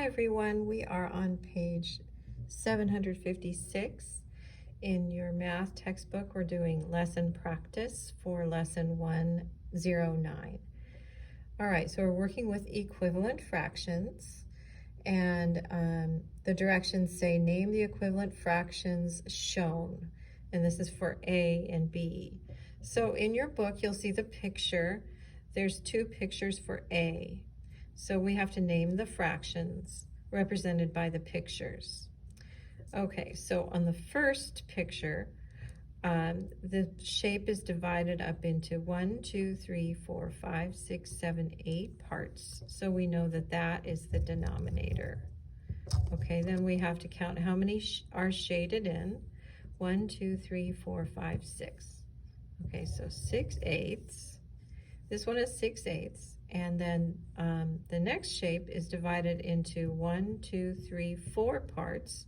Hi everyone, we are on page 756 in your math textbook. We're doing lesson practice for lesson 109. All right, so we're working with equivalent fractions, and the directions say name the equivalent fractions shown, and this is for A and B. So in your book you'll see the picture. There's two pictures for A. So we have to name the fractions represented by the pictures. Okay, so on the first picture, the shape is divided up into 1, 2, 3, 4, 5, 6, 7, 8 parts. So we know that that is the denominator. Okay, then we have to count how many are shaded in. 1, 2, 3, 4, 5, 6. Okay, so 6/8. This one is 6/8. And then the next shape is divided into 1, 2, 3, 4 parts.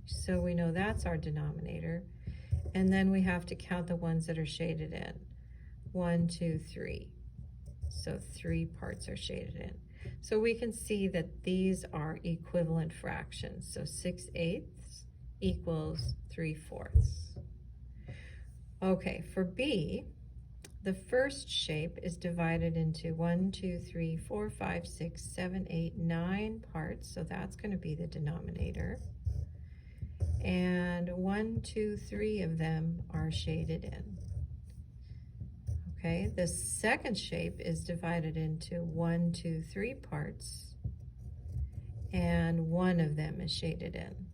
So we know that's our denominator. And then we have to count the ones that are shaded in. 1, 2, 3. So 3 parts are shaded in. So we can see that these are equivalent fractions. So 6/8 equals 3/4. Okay, for B, the first shape is divided into 1, 2, 3, 4, 5, 6, 7, 8, 9 parts. So that's going to be the denominator. And 1, 2, 3 of them are shaded in. Okay, the second shape is divided into 1, 2, 3 parts, and 1 of them is shaded in.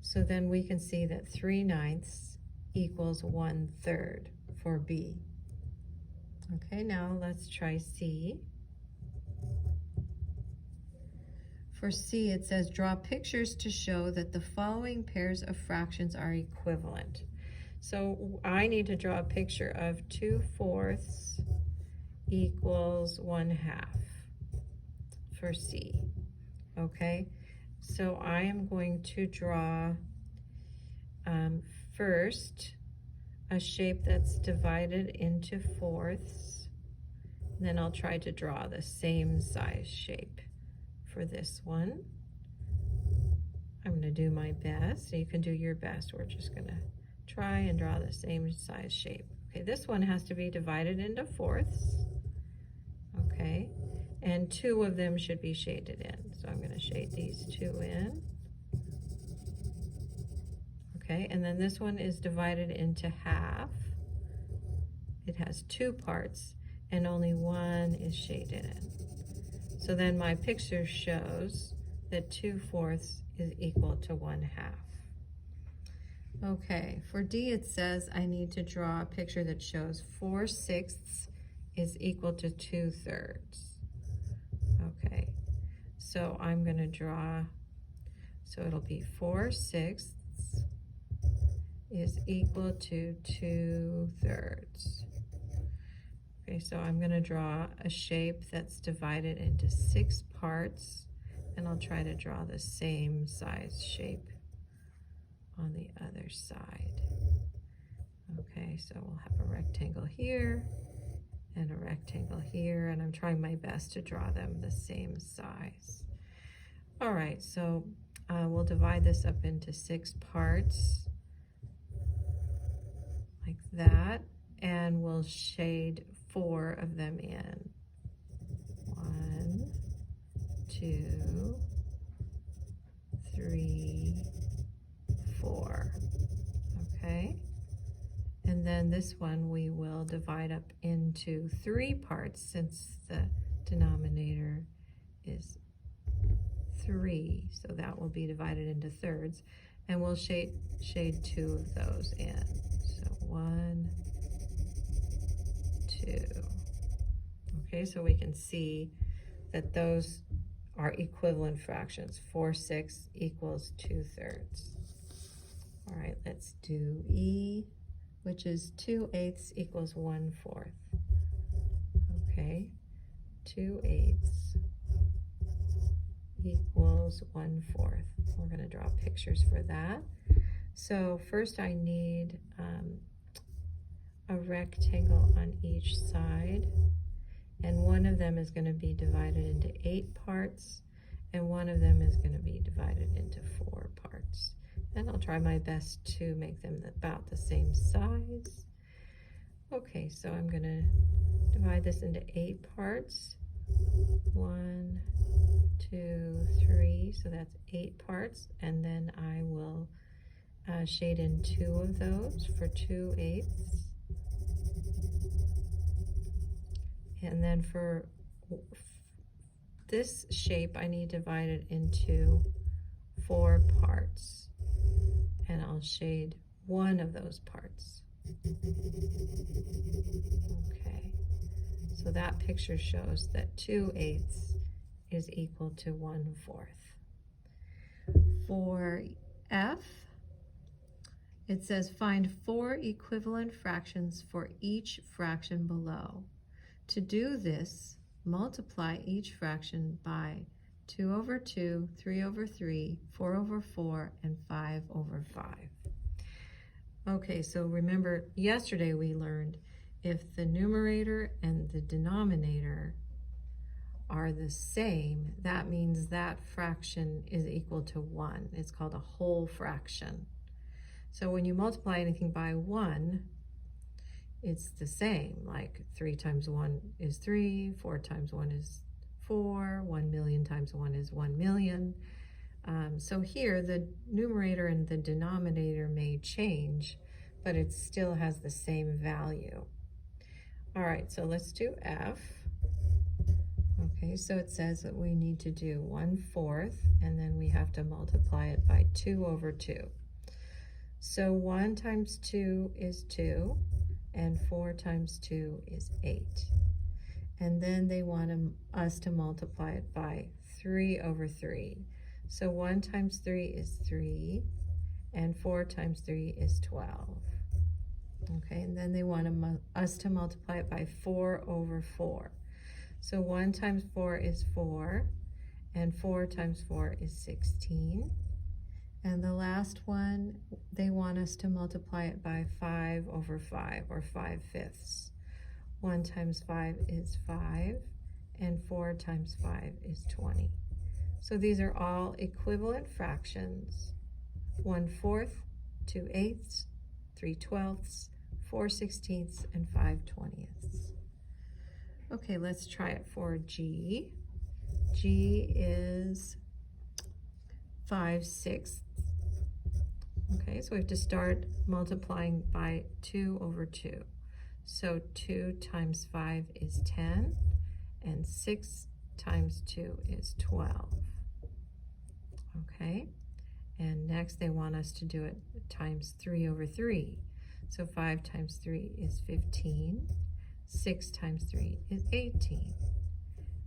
So then we can see that 3/9 equals 1/3 for B. Okay, now let's try C. For C, it says draw pictures to show that the following pairs of fractions are equivalent. So I need to draw a picture of 2/4 equals 1/2 for C. Okay, so I am going to draw first a shape that's divided into fourths. And then I'll try to draw the same size shape for this one. I'm going to do my best. So you can do your best. We're just going to try and draw the same size shape. Okay, this one has to be divided into fourths. Okay, and 2 of them should be shaded in. So I'm going to shade these 2 in. Okay, and then this one is divided into half. It has 2 parts and only 1 is shaded in. So then my picture shows that 2/4 is equal to 1/2. Okay, for D it says I need to draw a picture that shows 4/6 is equal to 2/3. Okay, so I'm going to draw, so it'll be 4/6 is equal to 2/3. Okay, so I'm going to draw a shape that's divided into 6 parts, and I'll try to draw the same size shape on the other side. Okay, so we'll have a rectangle here and a rectangle here, and I'm trying my best to draw them the same size. All right, so we'll divide this up into 6 parts like that, and we'll shade 4 of them in. 1, 2, 3, 4. Okay, and then this one we will divide up into 3 parts since the denominator is 3, so that will be divided into thirds, and we'll shade 2 of those in. So 1, 2. Okay, so we can see that those are equivalent fractions. 4/6 equals 2/3. All right, let's do E, which is 2/8 equals 1/4. Okay, 2/8 equals 1/4. We're going to draw pictures for that. So first I need a rectangle on each side, and one of them is going to be divided into 8 parts, and one of them is going to be divided into 4 parts. And I'll try my best to make them about the same size. Okay, so I'm going to divide this into 8 parts. 1, 2, 3, so that's 8 parts, and then I will shade in 2 of those for 2/8. And then for this shape, I need to divide it into 4 parts, and I'll shade 1 of those parts. Okay, so that picture shows that 2/8 is equal to 1/4. For F, it says find 4 equivalent fractions for each fraction below. To do this, multiply each fraction by 2/2, 3/3, 4/4, and 5/5. Okay, so remember yesterday we learned if the numerator and the denominator are the same, that means that fraction is equal to 1. It's called a whole fraction. So when you multiply anything by 1, it's the same, like 3 times 1 is 3, 4 times 1 is 4, 1,000,000 times 1 is 1,000,000. So here the numerator and the denominator may change, but it still has the same value. All right, so let's do F. Okay, so it says that we need to do 1/4, and then we have to multiply it by 2/2. So 1 times 2 is 2, and 4 times 2 is 8. And then they want us to multiply it by 3/3. So 1 times 3 is 3, and 4 times 3 is 12. Okay, and then they want us to multiply it by 4/4. So 1 times 4 is 4, and 4 times 4 is 16. And the last one, they want us to multiply it by 5/5, or 5/5. 1 times 5 is 5, and 4 times 5 is 20. So these are all equivalent fractions: 1/4, 2/8, 3/12, 4/16, and 5/20. Okay, let's try it for G. G is 5/6. Okay, so we have to start multiplying by 2/2. So 2 times 5 is 10, and 6 times 2 is 12. Okay, and next they want us to do it times 3/3. So 5 times 3 is 15, 6 times 3 is 18.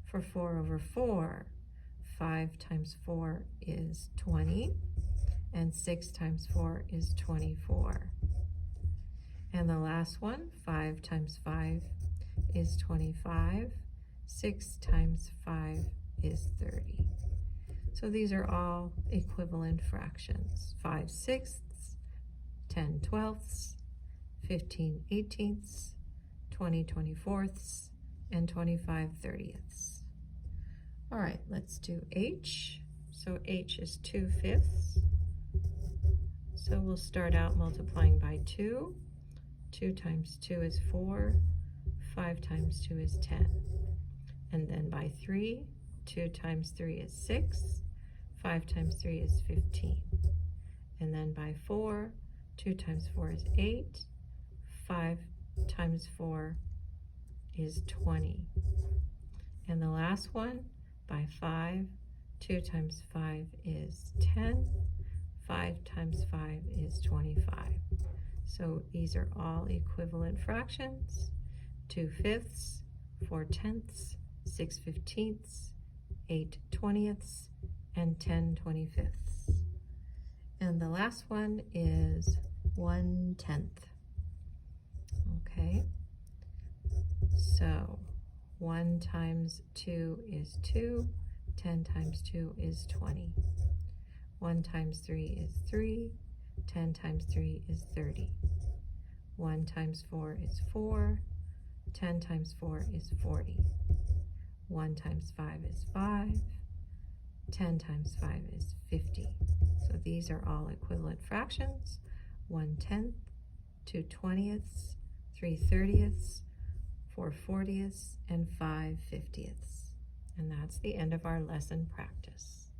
For 4/4, 5 times 4 is 20, and 6 times 4 is 24. And the last one, 5 times 5 is 25, 6 times 5 is 30. So these are all equivalent fractions: 5/6, 10/12, 15/18, 20/24, and 25/30. All right, let's do H. So H is 2/5. So we'll start out multiplying by 2. 2 times 2 is 4, 5 times 2 is 10. And then by 3, 2 times 3 is 6, 5 times 3 is 15. And then by 4, 2 times 4 is 8, 5 times 4 is 20. And the last one, by 5, 2 times 5 is 10, 5 times 5 is 25. So these are all equivalent fractions: 2/5, 4/10, 6/15, 8/20, and 10/25. And the last one is 1/10. Okay, so 1 times 2 is 2, 10 times 2 is 20. 1 times 3 is 3, 10 times 3 is 30. 1 times 4 is 4, 10 times 4 is 40. 1 times 5 is 5, 10 times 5 is 50. So these are all equivalent fractions: 1/10, 2/20, 3/30, 4/40, and 5/50. And that's the end of our lesson practice.